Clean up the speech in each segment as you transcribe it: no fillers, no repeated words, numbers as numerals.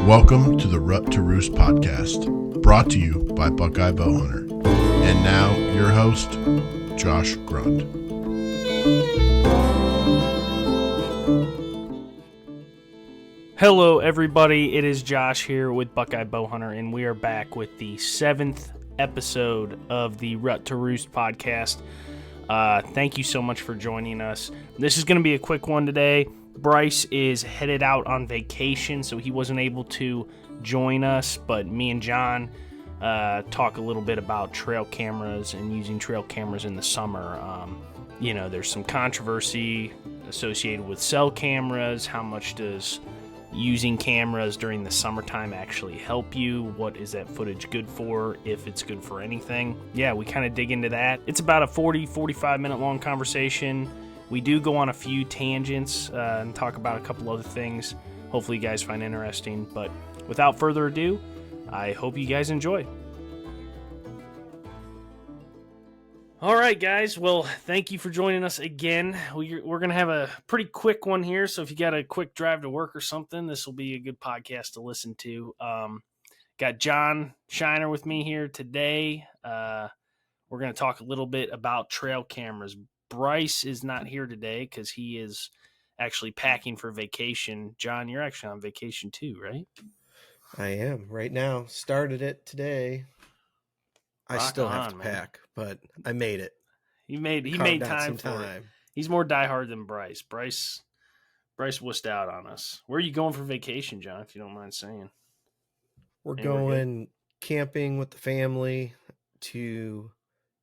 Welcome to the Roost Podcast, brought to you by Buckeye Bowhunter. And now, your host, Josh Grund. Hello, everybody. It is Josh here with Buckeye Bowhunter, and we are back with the 7th episode of the Rut to Roost podcast. Thank you so much for joining us. This is going to be a quick one today. Bryce is headed out on vacation, so he wasn't able to join us, but me and John talk a little bit about trail cameras and using trail cameras in the summer. There's some controversy associated with cell cameras. How much does using cameras during the summertime actually help you? What is that footage good for, if it's good for anything? Yeah, we kind of dig into that. It's about a 45 minute long conversation. We do go on a few tangents and talk about a couple other things. Hopefully you guys find interesting. But without further ado, I hope you guys enjoy. All right, guys. Well, thank you for joining us again. We're going to have a pretty quick one here. So if you got a quick drive to work or something, this will be a good podcast to listen to. Got John Shiner with me here today. We're going to talk a little bit about trail cameras. Bryce is not here today because he is actually packing for vacation. John, you're actually on vacation too, right? I am right now. Started it today. I still have to pack, but I made it. He made time for it. He's more diehard than Bryce. Bryce wussed out on us. Where are you going for vacation, John, if you don't mind saying? We're going camping with the family to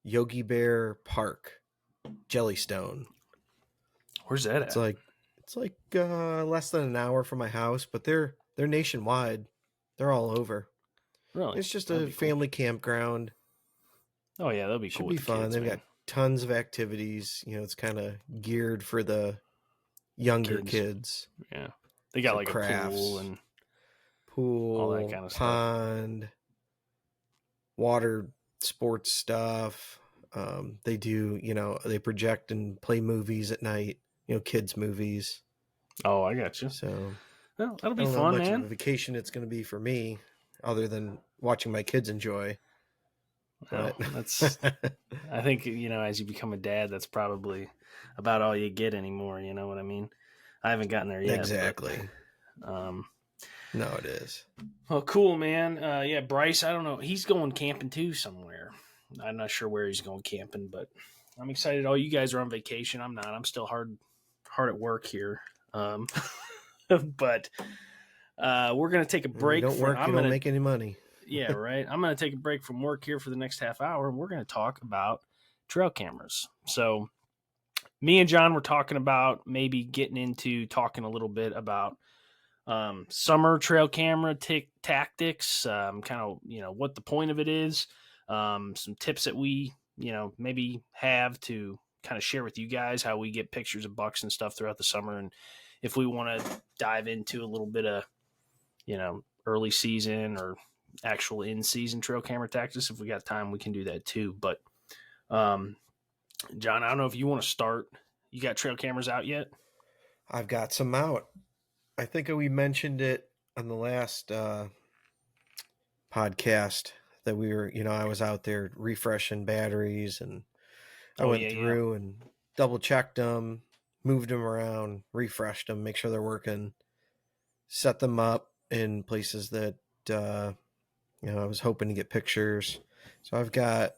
Yogi Bear Park, Jellystone. Where's that at? It's like less than an hour from my house, but they're nationwide. They're all over. Really? It's just a family campground. Oh yeah, that'll be cool. Should be fun. They've got tons of activities. It's kind of geared for the younger kids. Yeah, they got like crafts, a pool, all that kind of pond, stuff. Water sports stuff. They do, they project and play movies at night. Kids movies. Oh, I got you. So, well, that'll be fun, man. How much of a vacation it's going to be for me, other than watching my kids enjoy. Well, that's. I think as you become a dad, that's probably about all you get anymore. You know what I mean? I haven't gotten there yet. Exactly. But, no, it is. Well, cool, man. Yeah, Bryce. I don't know. He's going camping too somewhere. I'm not sure where he's going camping, but I'm excited. All you guys are on vacation. I'm not. I'm still hard at work here. But we're gonna take a break. You don't make any money. Yeah, right. I'm going to take a break from work here for the next half hour, and we're going to talk about trail cameras. So me and John were talking about maybe getting into talking a little bit about summer trail camera tactics, kind of, what the point of it is, some tips that we, maybe have to kind of share with you guys, how we get pictures of bucks and stuff throughout the summer. And if we want to dive into a little bit of, early season or actual in-season trail camera tactics, if we got time, we can do that too. But John, I don't know if you want to start. You got trail cameras out yet? I've got some out. I think we mentioned it on the last podcast that we were, I was out there refreshing batteries, and I went through and double checked them, moved them around, refreshed them, make sure they're working, set them up in places that I was hoping to get pictures. So I've got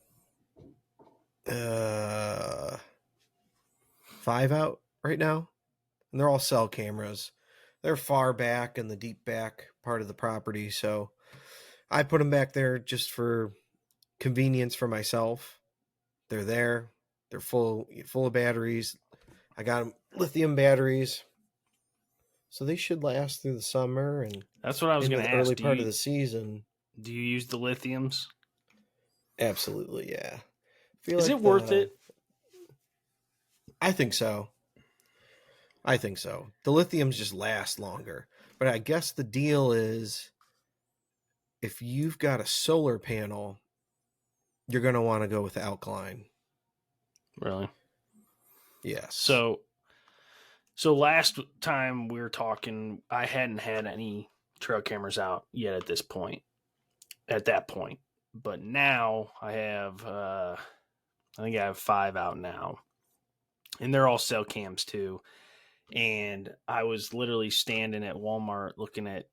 5 out right now, and they're all cell cameras. They're far back in the deep back part of the property, so I put them back there just for convenience for myself. They're there. They're full of batteries. I got them lithium batteries, so they should last through the summer and that's what I was going to ask. Early part of the season. Do you use the lithiums? Absolutely, yeah. Is it worth it? I think so. The lithiums just last longer. But I guess the deal is if you've got a solar panel, you're going to want to go with alkaline. Really? Yes. So So last time we were talking, I hadn't had any trail cameras out yet at that point. But now I have, I think I have 5 out now. And they're all cell cams too. And I was literally standing at Walmart looking at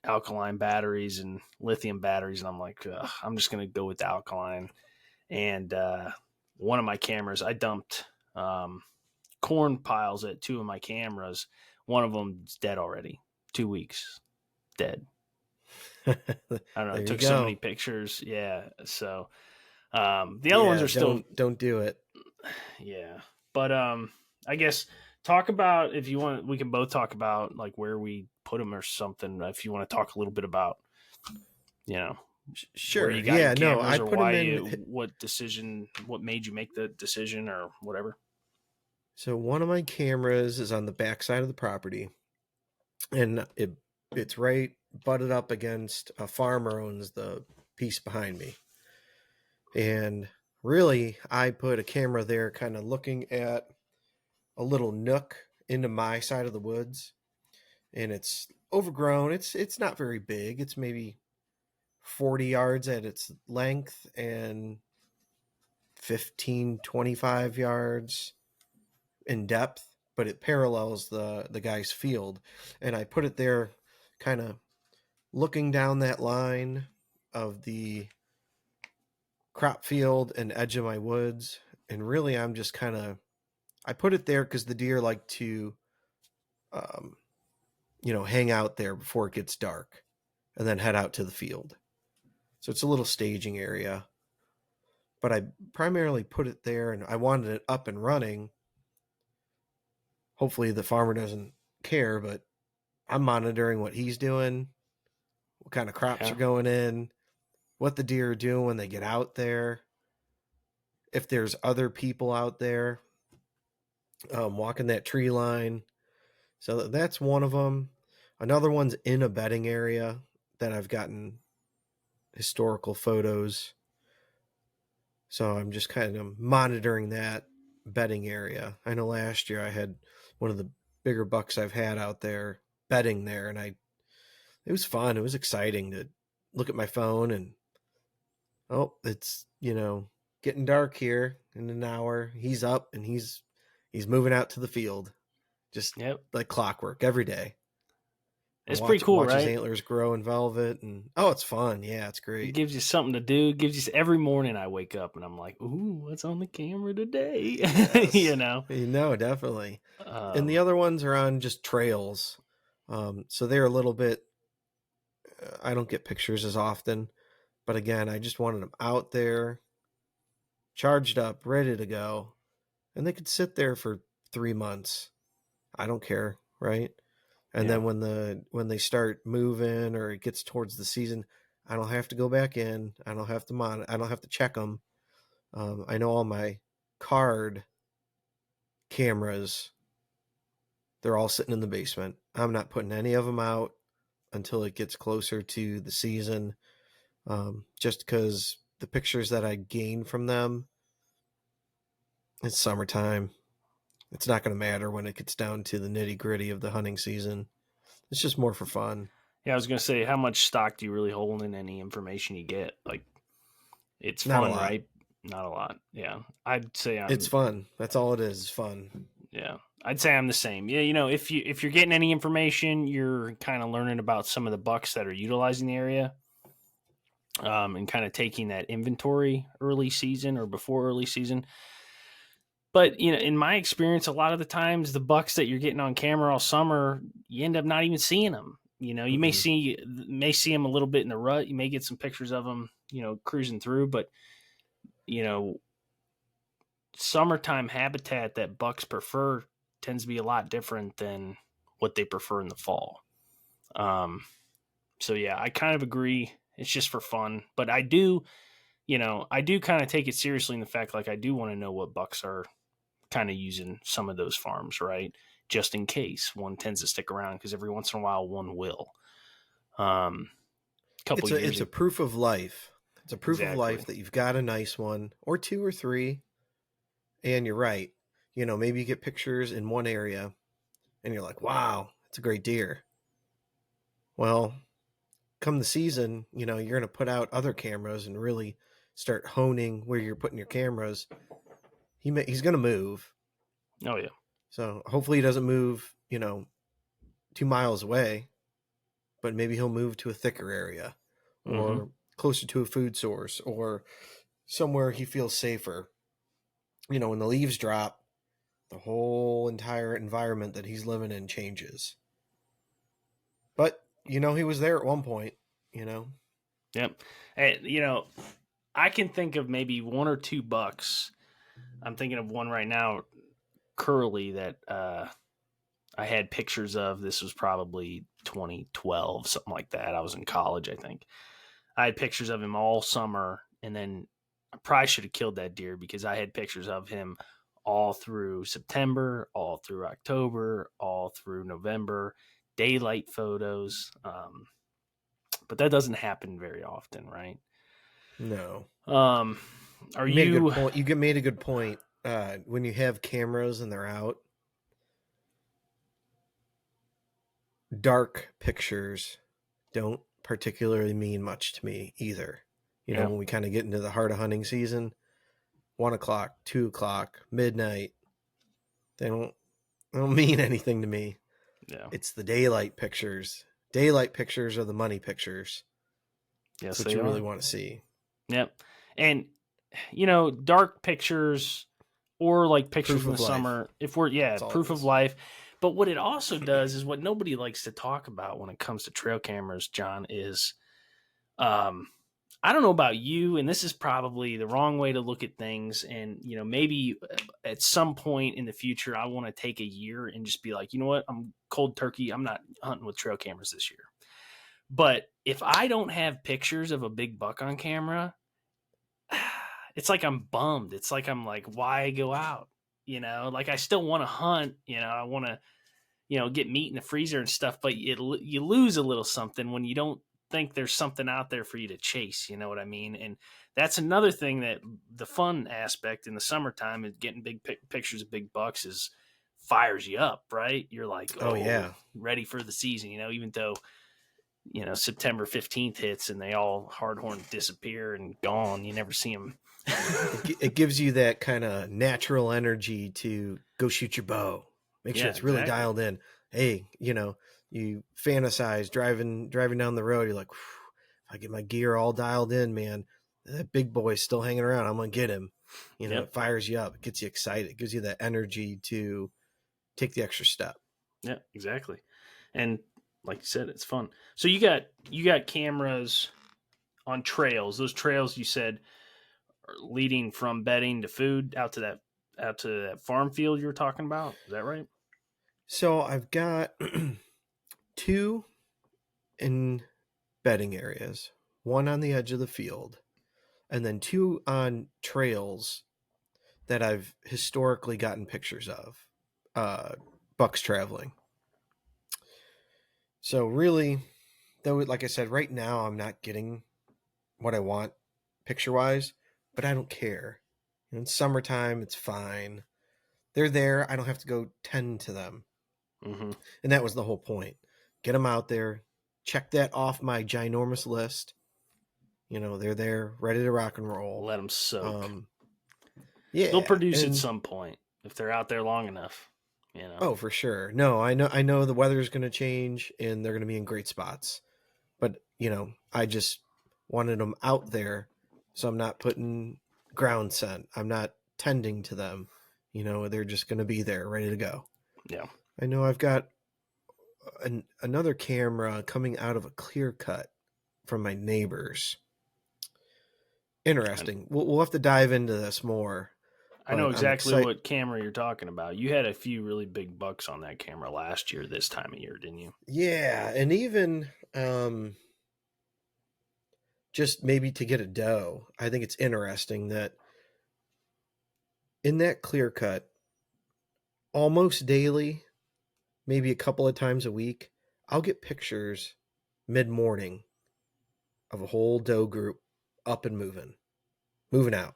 alkaline batteries and lithium batteries. And I'm like, I'm just going to go with the alkaline. And one of my cameras, I dumped corn piles at 2 of my cameras. One of them's dead already. 2 weeks, dead. I don't know. I took so many pictures. Yeah. So the other ones are still. Don't do it. Yeah. But I guess talk about, if you want, we can both talk about like where we put them or something. If you want to talk a little bit about, Sure. Where you got I put them in. What made you make the decision or whatever? So one of my cameras is on the back side of the property, and it's right butted up against a farmer owns the piece behind me. And really, I put a camera there kind of looking at a little nook into my side of the woods, and it's overgrown. It's not very big. It's maybe 40 yards at its length and 25 yards in depth, but it parallels the guy's field. And I put it there kind of looking down that line of the crop field and edge of my woods. And really, I'm just I put it there because the deer like to, hang out there before it gets dark and then head out to the field. So it's a little staging area. But I primarily put it there, and I wanted it up and running. Hopefully the farmer doesn't care, but I'm monitoring what he's doing, what kind of crops are going in, what the deer are doing when they get out there, if there's other people out there walking that tree line. So that's one of them. Another one's in a bedding area that I've gotten historical photos. So I'm just kind of monitoring that bedding area. I know last year I had one of the bigger bucks I've had out there bedding there, and it was fun. It was exciting to look at my phone and, it's, getting dark here in an hour. He's up and he's moving out to the field, just like clockwork every day. It's pretty cool, right? His antlers grow in velvet, and it's fun. Yeah, it's great. It gives you something to do. It gives you every morning. I wake up and I'm like, "Ooh, what's on the camera today?" Yes. Definitely. And the other ones are on just trails, so they're a little bit. I don't get pictures as often, but again, I just wanted them out there, charged up, ready to go, and they could sit there for 3 months. I don't care, right? And then when they start moving or it gets towards the season, I don't have to go back in. I don't have to I don't have to check them. I know all my card cameras, they're all sitting in the basement. I'm not putting any of them out until it gets closer to the season, just because the pictures that I gain from them, it's summertime. It's not going to matter when it gets down to the nitty gritty of the hunting season. It's just more for fun. Yeah, I was going to say, how much stock do you really hold in any information you get? Like, it's Not fun, right? Not a lot. Yeah. I'd say it's fun. That's all it is fun. Yeah. I'd say I'm the same. Yeah, if you're getting any information, you're kind of learning about some of the bucks that are utilizing the area, and kind of taking that inventory early season or before early season. But, in my experience, a lot of the times the bucks that you're getting on camera all summer, you end up not even seeing them. You may see them a little bit in the rut. You may get some pictures of them, cruising through. But, summertime habitat that bucks prefer tends to be a lot different than what they prefer in the fall. So, yeah, I kind of agree. It's just for fun. But I do kind of take it seriously in the fact, like, I do want to know what bucks are kind of using some of those farms, right? Just in case one tends to stick around, because every once in a while one will. It's a proof of life. It's a proof of life that you've got a nice one or 2 or 3. And you're right. Maybe you get pictures in one area and you're like, wow, it's a great deer. Well, come the season, you're going to put out other cameras and really start honing where you're putting your cameras. He's going to move. Oh yeah. So hopefully he doesn't move, 2 miles away, but maybe he'll move to a thicker area or closer to a food source or somewhere he feels safer. When the leaves drop, the whole entire environment that he's living in changes. But, he was there at one point, Yep. And, I can think of maybe 1 or 2 bucks. I'm thinking of one right now, Curly, that I had pictures of. This was probably 2012, something like that. I was in college, I think. I had pictures of him all summer, and then I probably should have killed that deer because I had pictures of him all through September, all through October, all through November, daylight photos. But that doesn't happen very often, right? No. Are you made a good point. You made a good point. When you have cameras and they're out, dark pictures don't particularly mean much to me either. When we kind of get into the heart of hunting season, 1 o'clock, 2 o'clock, midnight, they don't mean anything to me. Yeah. It's the daylight pictures. Daylight pictures are the money pictures. Yes, that's what you really want to see. Yep. And, dark pictures or like pictures Proof in the of life. summer, if we're, proof of life. But what it also does is what nobody likes to talk about when it comes to trail cameras, John, is, I don't know about you, and this is probably the wrong way to look at things. And, maybe at some point in the future, I want to take a year and just be like, you know what? I'm cold turkey. I'm not hunting with trail cameras this year. But if I don't have pictures of a big buck on camera, it's like I'm bummed. It's like I'm like, why go out? Like I still want to hunt. I want to, get meat in the freezer and stuff. But you lose a little something when you don't think there's something out there for you to chase. You know what I mean? And that's another thing that the fun aspect in the summertime is getting big pictures of big bucks is fires you up, right? You're like, oh yeah, ready for the season. Even though September 15th hits and they all hardhorn disappear and gone. You never see them. It gives you that kind of natural energy to go shoot your bow. Make sure it's really dialed in. Hey, you fantasize driving down the road. You're like, if I get my gear all dialed in, man, that big boy's still hanging around. I'm going to get him. It fires you up. It gets you excited. It gives you that energy to take the extra step. Yeah, exactly. And like you said, it's fun. So you got cameras on trails. Those trails you said are leading from bedding to food out to that farm field you were talking about. Is that right? So I've got 2 in bedding areas, 1 on the edge of the field, and then 2 on trails that I've historically gotten pictures of, bucks traveling. So really, though, like I said, right now I'm not getting what I want picture-wise, but I don't care. In summertime, it's fine. They're there. I don't have to go tend to them. Mm-hmm. And that was the whole point. Get them out there. Check that off my ginormous list. They're there, ready to rock and roll. Let them soak. Yeah, they'll produce at some point if they're out there long enough. Oh, for sure. No, I know the weather's going to change and they're going to be in great spots. But, I just wanted them out there, so I'm not putting ground scent. I'm not tending to them. They're just going to be there, ready to go. Yeah. I know I've got another camera coming out of a clear cut from my neighbors. Interesting. We'll have to dive into this more. I know exactly what camera you're talking about. You had a few really big bucks on that camera last year, this time of year, didn't you? Yeah, and even just maybe to get a doe, I think it's interesting that in that clear cut, almost daily, maybe a couple of times a week, I'll get pictures mid-morning of a whole doe group up and moving out.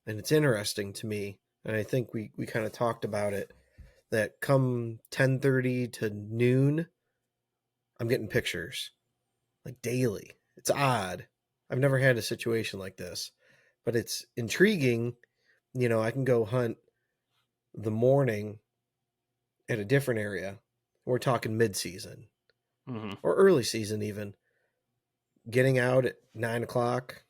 And it's interesting to me, and I think we kind of talked about it, that come 10:30 to noon, I'm getting pictures like daily. It's odd. I've never had a situation like this, but it's intriguing. I can go hunt the morning at a different area. We're talking mid-season or early season even. Getting out at 9 o'clock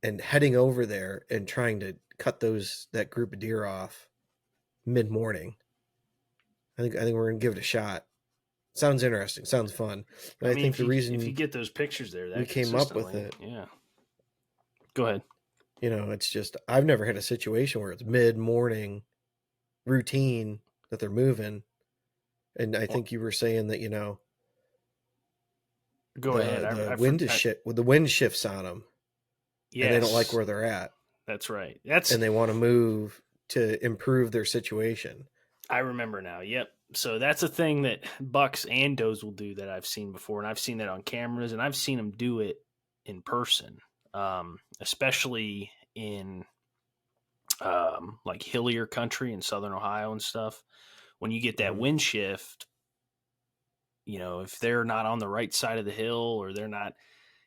and heading over there and trying to cut that group of deer off mid-morning. I think we're gonna give it a shot. Sounds interesting. Sounds fun. And I think the reason if you get those pictures there, that we came up with it, yeah. Go ahead. It's just I've never had a situation where it's mid-morning routine that they're moving, and I think you were saying that go ahead. The wind shifts on them. Yes. And they don't like where they're at. That's right. And they want to move to improve their situation. I remember now. Yep. So that's a thing that bucks and does will do that I've seen before, and I've seen that on cameras, and I've seen them do it in person, especially in like hillier country in southern Ohio and stuff. When you get that wind shift, if they're not on the right side of the hill, or they're not,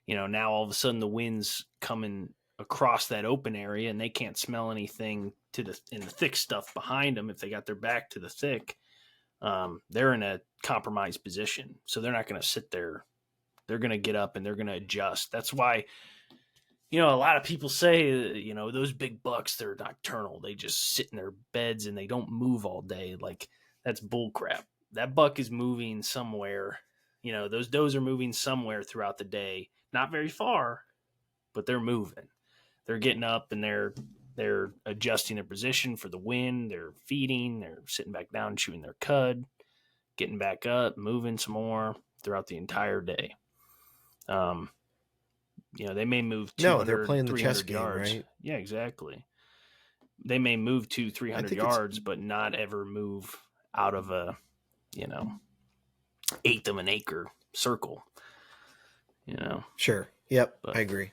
now all of a sudden the wind's coming across that open area and they can't smell anything in the thick stuff behind them. If they got their back to the thick, they're in a compromised position. So they're not going to sit there. They're going to get up and they're going to adjust. That's why, a lot of people say, those big bucks, they're nocturnal. They just sit in their beds and they don't move all day. Like, that's bull crap. That buck is moving somewhere. Those does are moving somewhere throughout the day. Not very far, but they're moving. They're getting up and they're adjusting their position for the wind. They're feeding. They're sitting back down, chewing their cud, getting back up, moving some more throughout the entire day. They may move 200, no, they're playing the chess game, yards. Right? Yeah, exactly. They may move 200-300 yards, but not ever move out of a, eighth of an acre circle. Sure. Yep, I agree.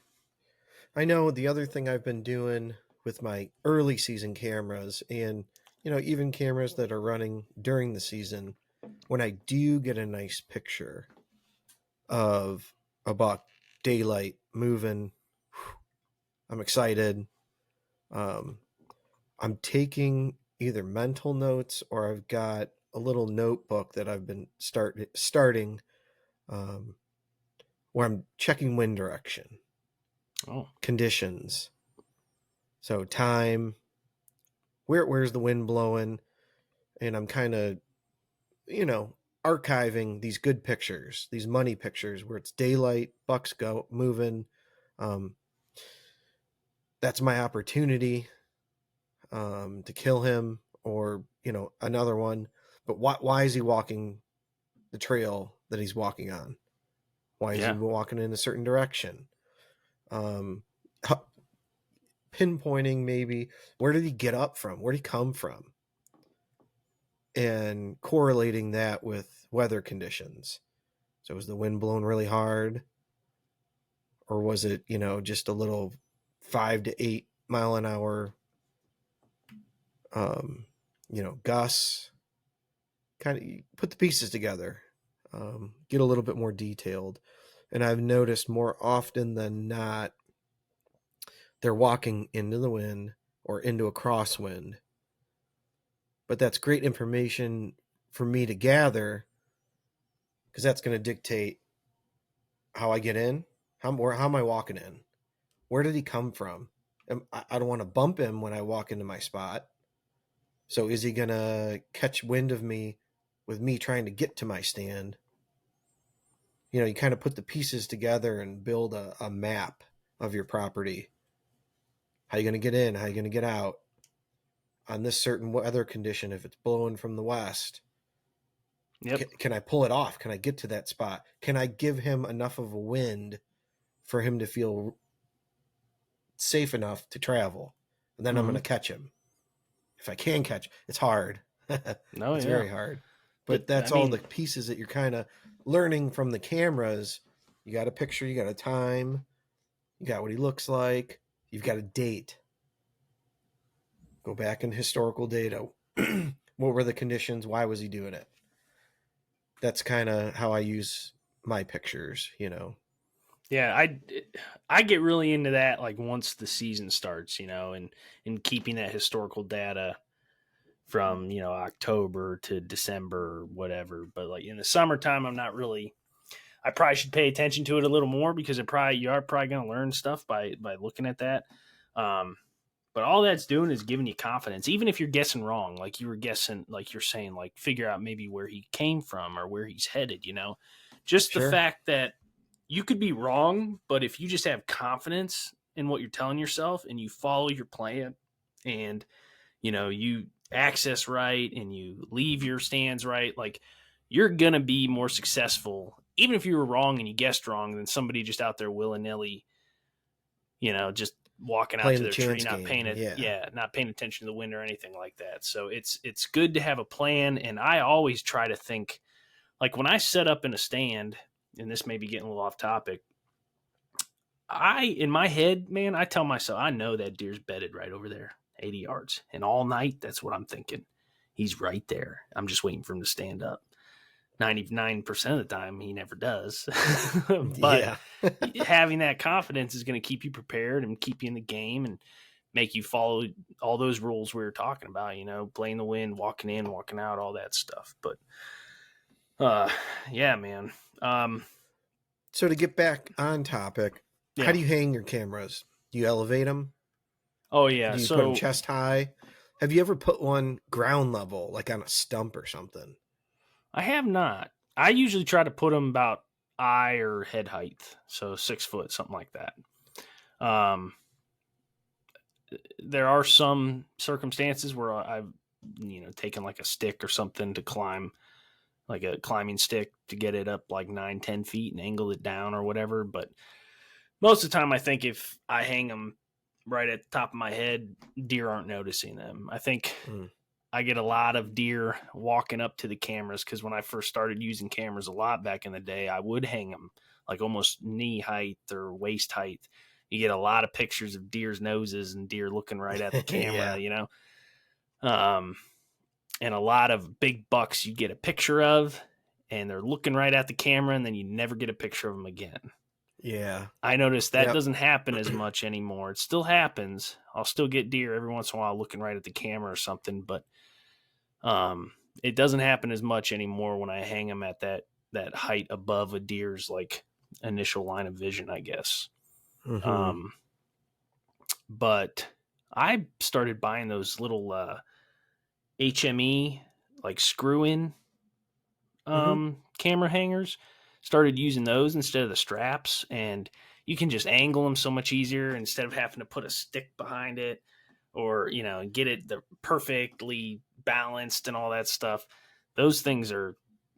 I know the other thing I've been doing with my early season cameras and, even cameras that are running during the season, when I do get a nice picture of a buck, daylight, moving, I'm excited. I'm taking either mental notes or I've got a little notebook that I've been starting where I'm checking wind direction, conditions. So time, where's the wind blowing? And I'm kind of, archiving these good pictures, these money pictures where it's daylight, bucks go moving. That's my opportunity to kill him, or, another one. But why is he walking the trail that he's walking on? Why is he walking in a certain direction? Pinpointing maybe, where did he get up from? Where did he come from? And correlating that with weather conditions. So was the wind blowing really hard? Or was it, just a little 5 to 8 mile an hour, gusts? Kind of put the pieces together, get a little bit more detailed. And I've noticed more often than not, they're walking into the wind or into a crosswind. But that's great information for me to gather, because that's going to dictate how I get in. How am I walking in? Where did he come from? I don't want to bump him when I walk into my spot. So is he going to catch wind of me with me trying to get to my stand? You kind of put the pieces together and build a map of your property. How are you going to get in? How are you going to get out? On this certain weather condition, if it's blowing from the west, can I pull it off? Can I get to that spot? Can I give him enough of a wind for him to feel safe enough to travel? And then I'm going to catch him. If I can catch, it's hard. It's very hard. But that's all the pieces that you're kind of learning from the cameras. You got a picture, you got a time, you got what he looks like, you've got a date. Go back in historical data. What were the conditions? Why was he doing it? That's kind of how I use my pictures, Yeah, I get really into that like once the season starts, and keeping that historical data from, October to December or whatever. But like in the summertime, I probably should pay attention to it a little more because you are probably going to learn stuff by looking at that. But all that's doing is giving you confidence, even if you're guessing wrong, like you were guessing, like you're saying, like figure out maybe where he came from or where he's headed, just the fact that you could be wrong, but if you just have confidence in what you're telling yourself and you follow your plan and, you access right and you leave your stands right, like you're going to be more successful, even if you were wrong and you guessed wrong, than somebody just out there willy-nilly, just walking out to their tree, not paying attention to the wind or anything like that. So it's good to have a plan. And I always try to think, like when I set up in a stand, and this may be getting a little off topic, in my head, man, I tell myself, I know that deer's bedded right over there, 80 yards. And all night, that's what I'm thinking. He's right there. I'm just waiting for him to stand up. 99% of the time, he never does. But having that confidence is going to keep you prepared and keep you in the game and make you follow all those rules we were talking about, playing the wind, walking in, walking out, all that stuff. But yeah, man. So to get back on topic, how do you hang your cameras? Do you elevate them? Oh, yeah. Do you put them chest high? Have you ever put one ground level, like on a stump or something? I have not. I usually try to put them about eye or head height, so 6 foot, something like that. There are some circumstances where I've, taken like a stick or something to climb, like a climbing stick to get it up like 9-10 feet and angle it down or whatever. But most of the time, I think if I hang them right at the top of my head, deer aren't noticing them. I think I get a lot of deer walking up to the cameras because when I first started using cameras a lot back in the day, I would hang them like almost knee height or waist height. You get a lot of pictures of deer's noses and deer looking right at the camera, and a lot of big bucks you get a picture of and they're looking right at the camera and then you never get a picture of them again. Yeah. I noticed that doesn't happen as much anymore. It still happens. I'll still get deer every once in a while looking right at the camera or something, but it doesn't happen as much anymore when I hang them at that height above a deer's like initial line of vision, I guess. Mm-hmm. But I started buying those little HME like screw-in camera hangers. Started using those instead of the straps, and you can just angle them so much easier instead of having to put a stick behind it or, get it perfectly balanced and all that stuff. Those things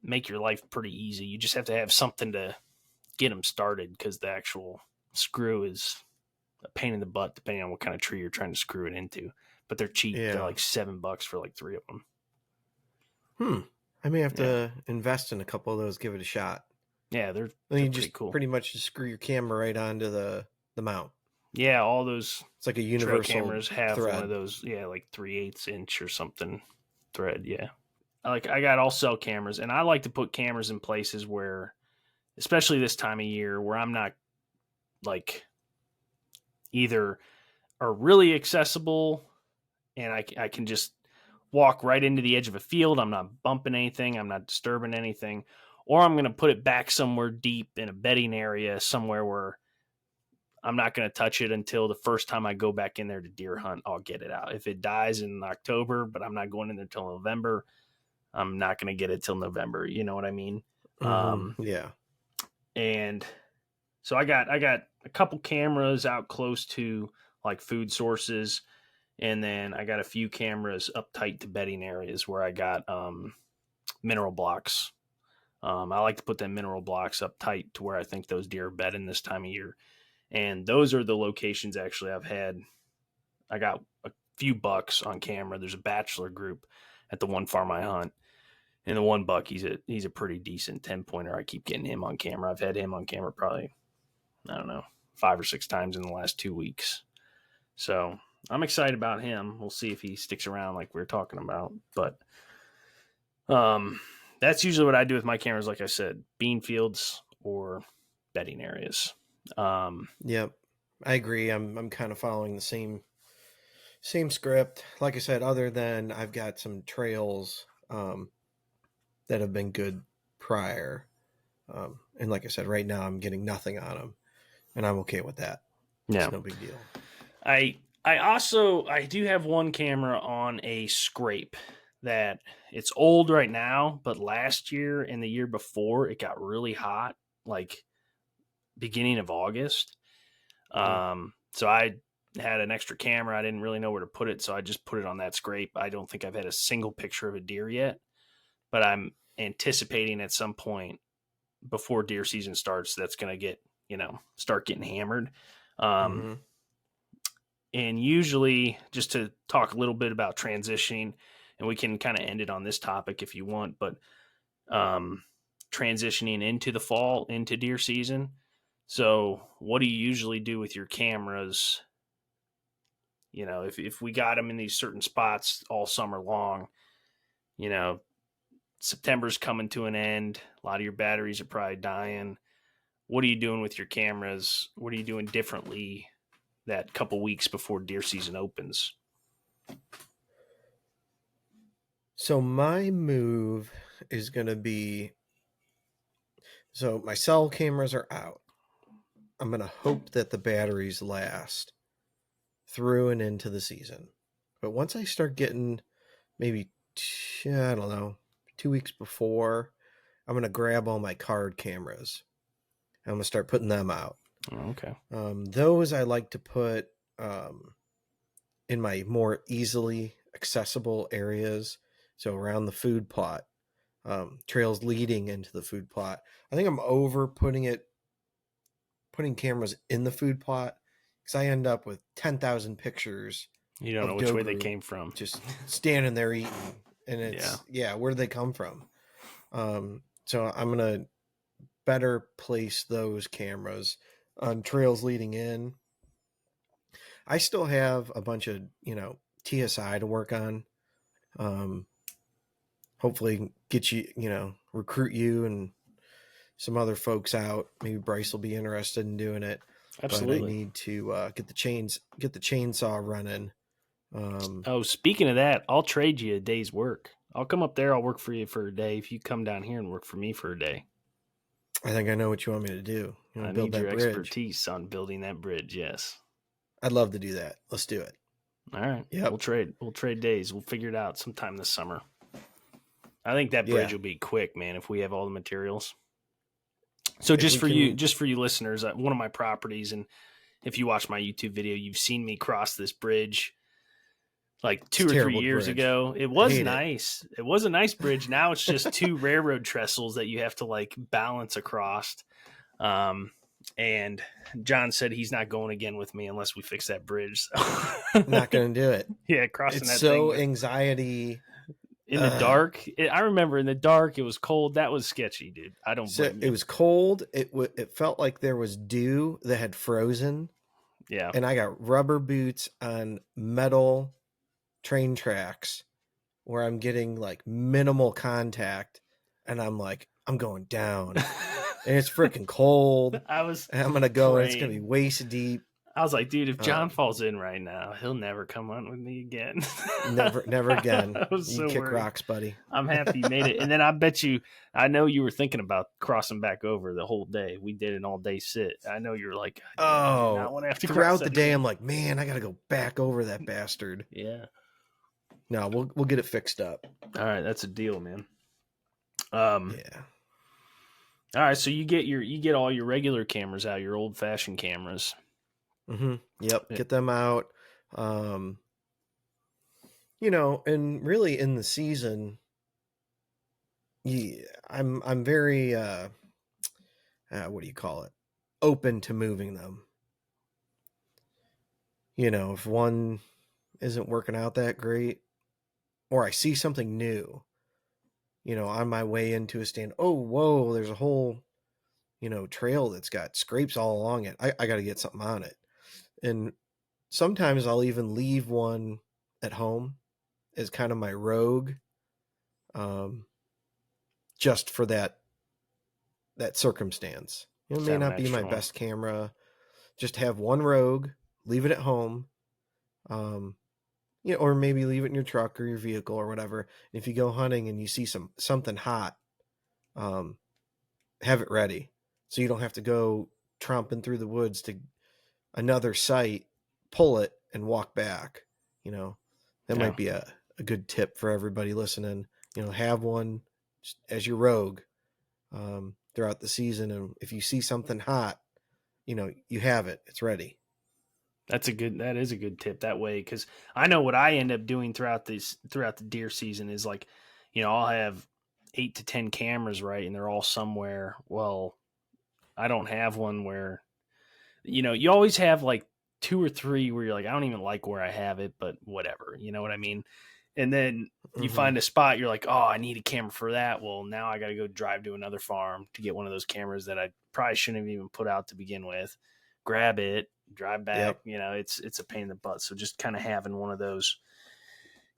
make your life pretty easy. You just have to have something to get them started because the actual screw is a pain in the butt depending on what kind of tree you're trying to screw it into. But they're cheap. Yeah. They're like $7 for like 3 of them. I may have to invest in a couple of those, give it a shot. Yeah, they're just cool. Pretty much just screw your camera right onto the mount. Yeah, all those. It's like a universal cameras have thread. One of those. Yeah, like 3/8 inch or something thread. Yeah, I got all cell cameras, and I like to put cameras in places where, especially this time of year, where I'm not like either are really accessible, and I can just walk right into the edge of a field. I'm not bumping anything. I'm not disturbing anything. Or I'm going to put it back somewhere deep in a bedding area somewhere where I'm not going to touch it until the first time I go back in there to deer hunt. I'll get it out. If it dies in October, but I'm not going in there till November, I'm not going to get it till November. You know what I mean? Yeah. And so I got a couple cameras out close to like food sources. And then I got a few cameras up tight to bedding areas where I got mineral blocks. I like to put them mineral blocks up tight to where I think those deer are bedding this time of year. And those are the locations actually I got a few bucks on camera. There's a bachelor group at the one farm I hunt. And the one buck, he's a pretty decent 10-pointer. I keep getting him on camera. I've had him on camera probably, 5 or 6 times in the last 2 weeks. So I'm excited about him. We'll see if he sticks around like we were talking about. But That's usually what I do with my cameras. Like I said, bean fields or bedding areas. Yep, I agree. I'm kind of following the same script. Like I said, other than I've got some trails that have been good prior, and like I said, right now I'm getting nothing on them, and I'm okay with that. Yeah, It's no big deal. I do have one camera on a scrape that it's old right now, but last year and the year before it got really hot, like beginning of August. So I had an extra camera. I didn't really know where to put it, so I just put it on that scrape. I don't think I've had a single picture of a deer yet, but I'm anticipating at some point before deer season starts that's going to get, start getting hammered. And usually, just to talk a little bit about transitioning, and we can kind of end it on this topic if you want, but transitioning into the fall, into deer season. So what do you usually do with your cameras? If we got them in these certain spots all summer long, September's coming to an end. A lot of your batteries are probably dying. What are you doing with your cameras? What are you doing differently that couple weeks before deer season opens? So my move is going to be, so my cell cameras are out. I'm going to hope that the batteries last through and into the season. But once I start getting maybe, I don't know, 2 weeks before, I'm going to grab all my card cameras. I'm going to start putting them out. Oh, okay. Those I like to put in my more easily accessible areas. So around the food plot, trails leading into the food plot. I think I'm over putting cameras in the food plot because I end up with 10,000 pictures. You don't know which way they came from. Just standing there eating. And it's, where did they come from? So I'm going to better place those cameras on trails leading in. I still have a bunch of, TSI to work on. Hopefully get you, recruit you and some other folks out. Maybe Bryce will be interested in doing it. Absolutely. But I need to get the chainsaw running. Speaking of that, I'll trade you a day's work. I'll come up there. I'll work for you for a day if you come down here and work for me for a day. I think I know what you want me to do. I need your expertise on building that bridge. Yes. I'd love to do that. Let's do it. All right. Yeah. We'll trade days. We'll figure it out sometime this summer. I think that bridge will be quick, man, if we have all the materials. So just for you listeners, one of my properties, and if you watch my YouTube video, you've seen me cross this bridge like 2 or 3 years ago. It was nice. It was a nice bridge. Now it's just 2 railroad trestles that you have to like balance across. And John said he's not going again with me unless we fix that bridge. So. Not going to do it. Yeah, crossing that thing. It's so anxiety. In the dark. I remember in the dark, it was cold. That was sketchy, dude. I don't blame you. It was cold. It felt like there was dew that had frozen. Yeah. And I got rubber boots on metal train tracks where I'm getting like minimal contact. And I'm like, I'm going down. And it's freaking cold. I'm going to go and it's going to be waist deep. I was like, dude, if John falls in right now, he'll never come on with me again. never again. You kick rocks, buddy. I'm happy you made it. And then I know you were thinking about crossing back over the whole day. We did an all day sit. I know you were like, throughout the day, I'm like, man, I got to go back over that bastard. Yeah. No, we'll get it fixed up. All right. That's a deal, man. Yeah. All right. So you get all your regular cameras out, your old fashioned cameras. Mm-hmm. Yep. Get them out. And really in the season, I'm very, what do you call it? Open to moving them. If one isn't working out that great or I see something new, on my way into a stand, oh, whoa, there's a whole, trail that's got scrapes all along it. I got to get something on it. And sometimes I'll even leave one at home as kind of my rogue. just for that circumstance. It may not be my best camera. Just have one Rogue, leave it at home, or maybe leave it in your truck or your vehicle or whatever. If you go hunting and you see something hot, have it ready so you don't have to go tromping through the woods to another site, pull it, and walk back. That might be a good tip for everybody listening. Have one as your Rogue throughout the season, and if you see something hot, you have it. It's ready. That is a good tip that way, because I know what I end up doing throughout the deer season is like, I'll have 8 to 10 cameras, right, and they're all somewhere. Well, I don't have one where, you always have like 2 or 3 where you're like, I don't even like where I have it, but whatever, you know what I mean? And then you find a spot, you're like, oh, I need a camera for that. Well, now I got to go drive to another farm to get one of those cameras that I probably shouldn't have even put out to begin with. Grab it, drive back. Yep. It's a pain in the butt. So just kind of having one of those,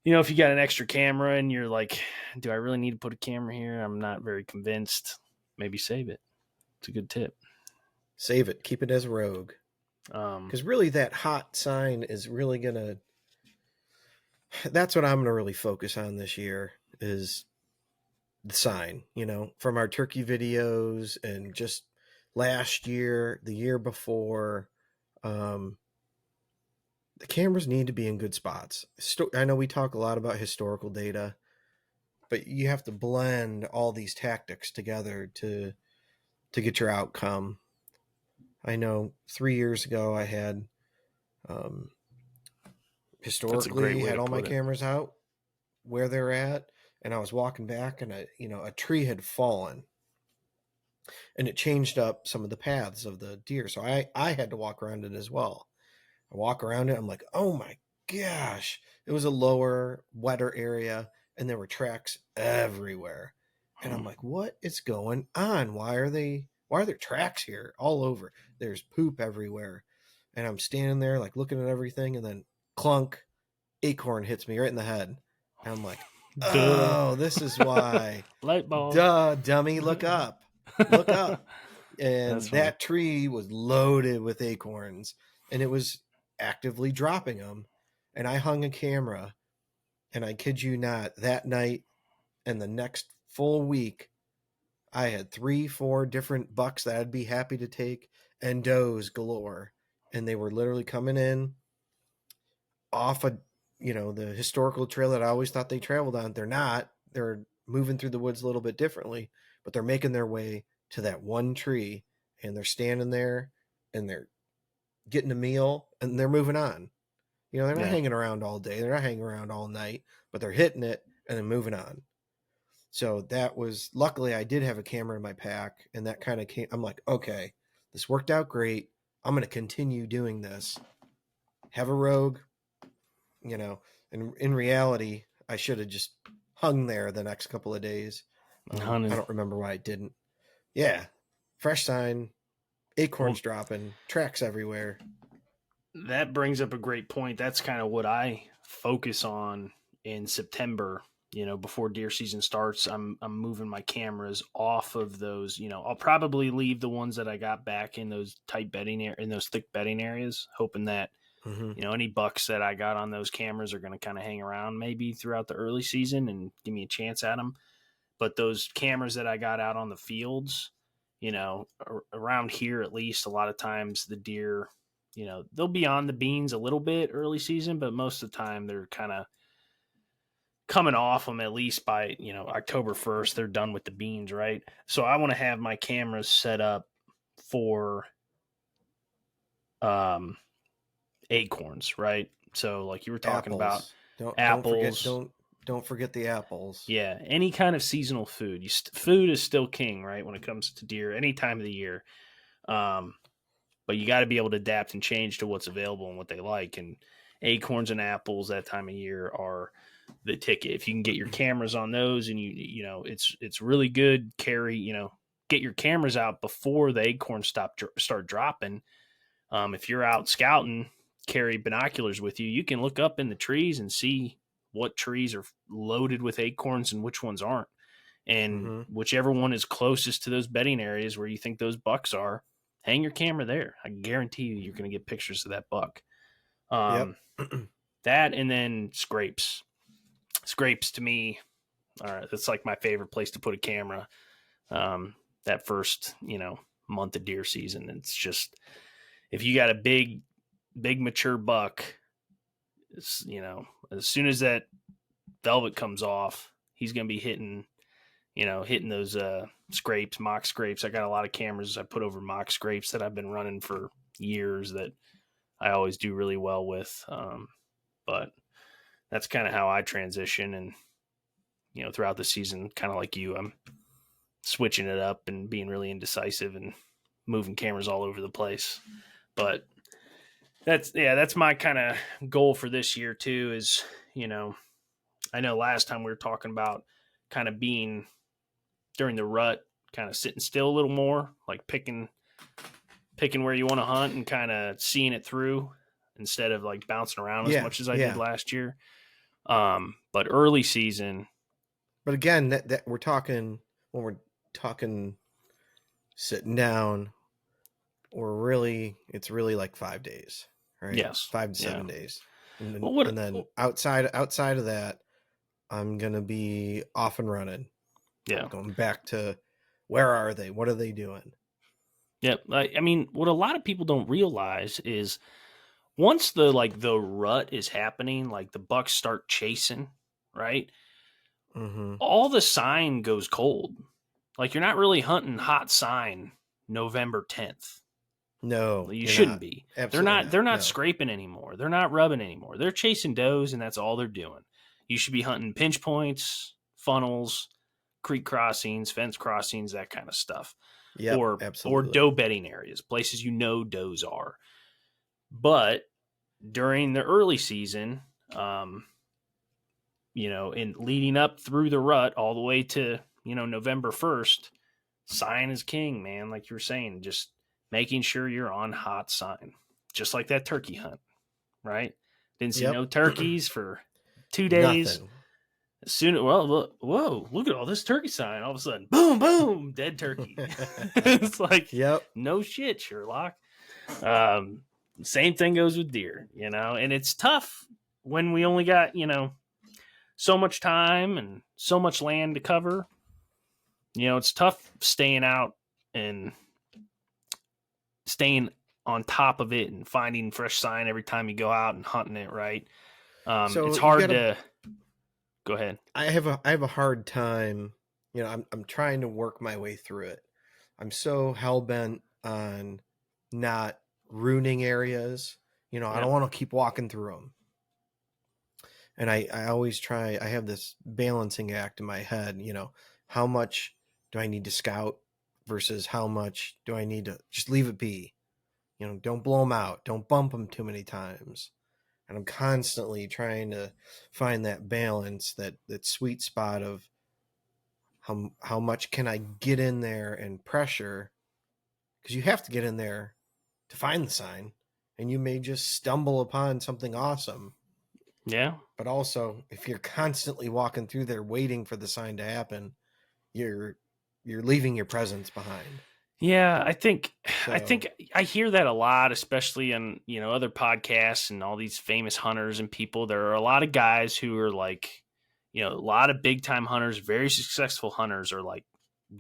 if you got an extra camera and you're like, do I really need to put a camera here? I'm not very convinced. Maybe save it. It's a good tip. Save it. Keep it as a Rogue. Because really that hot sign is really going to, that's what I'm going to really focus on this year is the sign, from our turkey videos and just last year, the year before. The cameras need to be in good spots. I know we talk a lot about historical data, but you have to blend all these tactics together to get your outcome. I know 3 years ago I had historically had all my cameras out where they're at, and I was walking back and a tree had fallen and it changed up some of the paths of the deer. So I had to walk around it as well. I walk around it. I'm like, oh my gosh, it was a lower, wetter area and there were tracks everywhere. And I'm like, what is going on? Why are there tracks here all over? There's poop everywhere. And I'm standing there like looking at everything, and then clunk, acorn hits me right in the head. And I'm like, oh, this is why. Light bulb. Duh, dummy, look up. Look up. And that tree was loaded with acorns, and it was actively dropping them. And I hung a camera, and I kid you not, that night and the next full week, I had 3-4 different bucks that I'd be happy to take, and does galore. And they were literally coming in off of, the historical trail that I always thought they traveled on. They're not. They're moving through the woods a little bit differently, but they're making their way to that one tree, and they're standing there and they're getting a meal and they're moving on. They're not hanging around all day. They're not hanging around all night, but they're hitting it and then moving on. So that was, luckily I did have a camera in my pack, and that kind of came, I'm like, okay, this worked out great. I'm going to continue doing this. Have a Rogue, and in reality, I should have just hung there the next couple of days. I don't remember why I didn't. Yeah. Fresh sign, acorns dropping, tracks everywhere. That brings up a great point. That's kind of what I focus on in September. Before deer season starts, I'm moving my cameras off of those. I'll probably leave the ones that I got back in those tight bedding in those thick bedding areas, hoping that any bucks that I got on those cameras are going to kind of hang around maybe throughout the early season and give me a chance at them. But those cameras that I got out on the fields, around here at least, a lot of times the deer, they'll be on the beans a little bit early season, but most of the time they're kind of coming off them at least by, October 1st, they're done with the beans, right? So I want to have my cameras set up for acorns, right? So like you were talking apples. About apples. Don't forget the apples. Yeah, any kind of seasonal food. Food is still king, right, when it comes to deer, any time of the year. But you got to be able to adapt and change to what's available and what they like. And acorns and apples that time of year are the ticket. If you can get your cameras on those, and it's really good. Get your cameras out before the acorns start dropping. If you're out scouting, carry binoculars with you. You can look up in the trees and see what trees are loaded with acorns and which ones aren't. And whichever one is closest to those bedding areas where you think those bucks are, hang your camera there. I guarantee you're going to get pictures of that buck. Yep. That and then scrapes. Scrapes to me, that's like my favorite place to put a camera. That first, month of deer season. It's just, if you got a big mature buck, as soon as that velvet comes off, he's going to be hitting those scrapes, mock scrapes. I got a lot of cameras I put over mock scrapes that I've been running for years that I always do really well with. But that's kind of how I transition. And, throughout the season, kind of like you, I'm switching it up and being really indecisive and moving cameras all over the place. But that's my kind of goal for this year too, is, I know last time we were talking about kind of being during the rut, kind of sitting still a little more, like picking where you want to hunt and kind of seeing it through instead of like bouncing around as much as I did last year. But early season. But again, that we're talking, when we're talking sitting down, it's really like 5 days, right? Yes. 5 to 7 days. And then, Well, and then outside of that, I'm going to be off and running. Yeah. I'm going back to, where are they? What are they doing? Yeah. I mean, what a lot of people don't realize is once the rut is happening, like the bucks start chasing, right? All the sign goes cold. Like, you're not really hunting hot sign November 10th. No, you shouldn't be. Absolutely they're not scraping anymore. They're not rubbing anymore. They're chasing does, and that's all they're doing. You should be hunting pinch points, funnels, creek crossings, fence crossings, that kind of stuff. Yeah, or doe bedding areas, places does are. But during the early season, in leading up through the rut all the way to, November 1st, sign is king, man. Like you were saying, just making sure you're on hot sign, just like that turkey hunt, right? Didn't see no turkeys for 2 days. Nothing. Look at all this turkey sign. All of a sudden, boom, boom, dead turkey. It's like, no shit, Sherlock. Same thing goes with deer, and it's tough when we only got, so much time and so much land to cover. It's tough staying out and staying on top of it and finding fresh sign every time you go out and hunting it, right? So it's hard to go ahead. I have a hard time, I'm trying to work my way through it. I'm so hell-bent on not ruining areas. I don't want to keep walking through them. And I always try, I have this balancing act in my head, how much do I need to scout versus how much do I need to just leave it be? Don't blow them out. Don't bump them too many times. And I'm constantly trying to find that balance, that sweet spot of how much can I get in there and pressure, because you have to get in there to find the sign, and you may just stumble upon something awesome. Yeah. But also, if you're constantly walking through there waiting for the sign to happen, you're leaving your presence behind. Yeah, I think I hear that a lot, especially on, other podcasts and all these famous hunters and people. There are a lot of guys who are like, a lot of big time hunters, very successful hunters are like,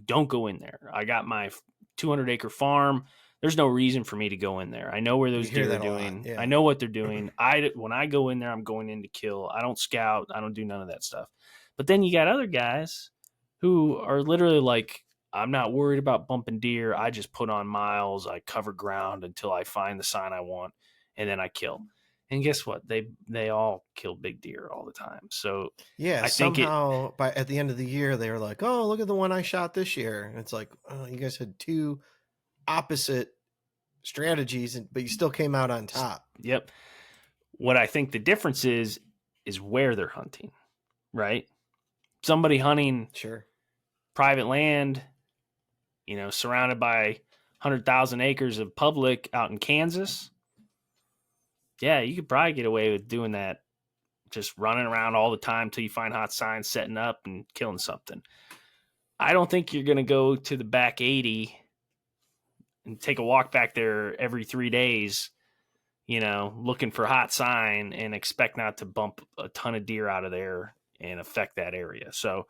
don't go in there. I got my 200-acre farm. There's no reason for me to go in there. I know where those deer are doing. Yeah. I know what they're doing. When I go in there, I'm going in to kill. I don't scout. I don't do none of that stuff. But then you got other guys who are literally like, I'm not worried about bumping deer. I just put on miles. I cover ground until I find the sign I want, and then I kill. And guess what? They all kill big deer all the time. So yeah, I somehow at the end of the year, they were like, "Oh, look at the one I shot this year." And it's like, oh, you guys had two opposite strategies, but you still came out on top. Yep. What I think the difference is where they're hunting, right? Somebody hunting private land, surrounded by 100,000 acres of public out in Kansas. Yeah, you could probably get away with doing that, just running around all the time till you find hot signs, setting up and killing something. I don't think you're going to go to the back 80 and take a walk back there every 3 days, looking for hot sign and expect not to bump a ton of deer out of there and affect that area. So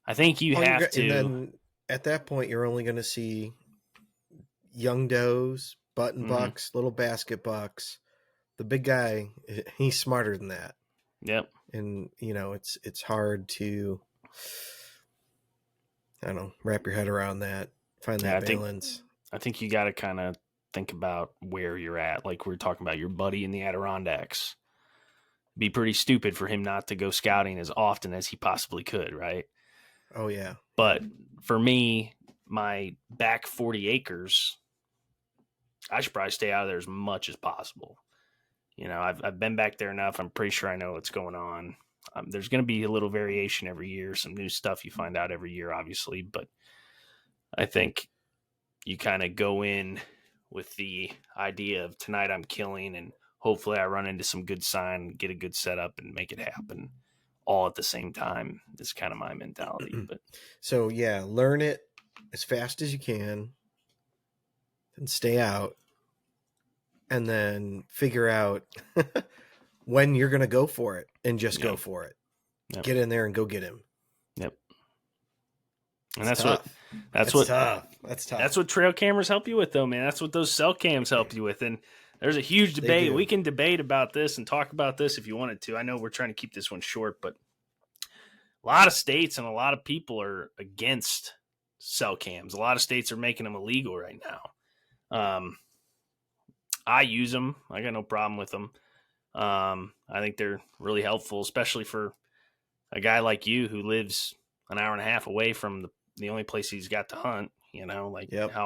I think you have to. And then at that point, you're only going to see young does, button bucks, little basket bucks. The big guy, he's smarter than that. Yep. And, it's hard to, wrap your head around that, find that balance. I think you got to kind of think about where you're at. Like we were talking about your buddy in the Adirondacks. Be pretty stupid for him not to go scouting as often as he possibly could, right? Oh, yeah. But for me, my back 40 acres, I should probably stay out of there as much as possible. I've been back there enough. I'm pretty sure I know what's going on. There's going to be a little variation every year, some new stuff you find out every year, obviously. But I think you kind of go in with the idea of tonight I'm killing, and hopefully I run into some good sign, get a good setup, and make it happen all at the same time. Is kind of my mentality. But so yeah, learn it as fast as you can, and stay out, and then figure out when you're going to go for it, and just go for it. Yep. Get in there and go get him. Yep. And that's tough. That's tough. That's what trail cameras help you with, though, man. That's what those cell cams help you with. And there's a huge debate. We can debate about this and talk about this if you wanted to. I know we're trying to keep this one short, but a lot of states and a lot of people are against cell cams. A lot of states are making them illegal right now. I use them. I got no problem with them. I think they're really helpful, especially for a guy like you who lives an hour and a half away from the only place he's got to hunt. How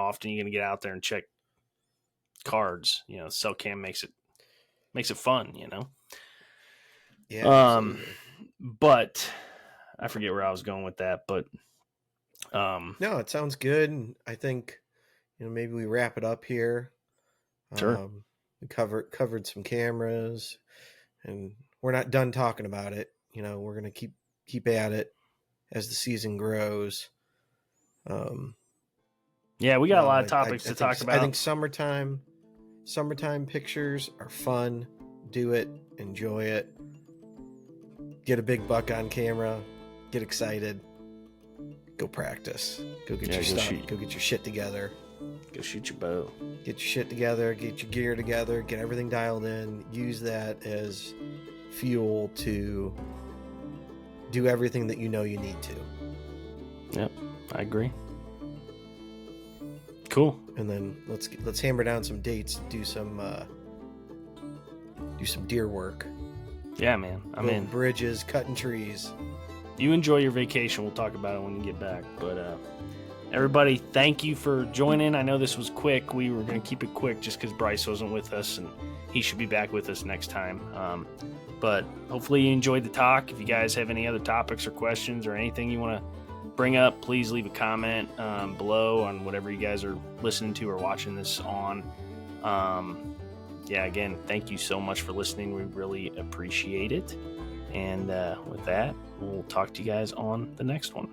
often are you going to get out there and check cards? Cell cam makes it fun, Yeah. But I forget where I was going with that, but no, it sounds good. I think, maybe we wrap it up here. Sure. We covered some cameras, and we're not done talking about it. We're going to keep at it as the season grows. Yeah, we got a lot of topics to talk about. I think summertime pictures are fun. Do it, enjoy it. Get a big buck on camera. Get excited. Go practice. Go get your stuff. Go get your shit together. Go shoot your bow. Get your shit together. Get your gear together. Get everything dialed in. Use that as fuel to do everything that you need to. Yep, I agree. Cool. And then let's hammer down some dates. Do some deer work. Yeah, man. I'm in. Bridges, cutting trees. You enjoy your vacation. We'll talk about it when you get back. But everybody, thank you for joining. I know this was quick. We were going to keep it quick just because Bryce wasn't with us, and he should be back with us next time. But hopefully you enjoyed the talk. If you guys have any other topics or questions or anything you want to bring up, please leave a comment below on whatever you guys are listening to or watching this on. Again, thank you so much for listening. We really appreciate it. And with that, we'll talk to you guys on the next one.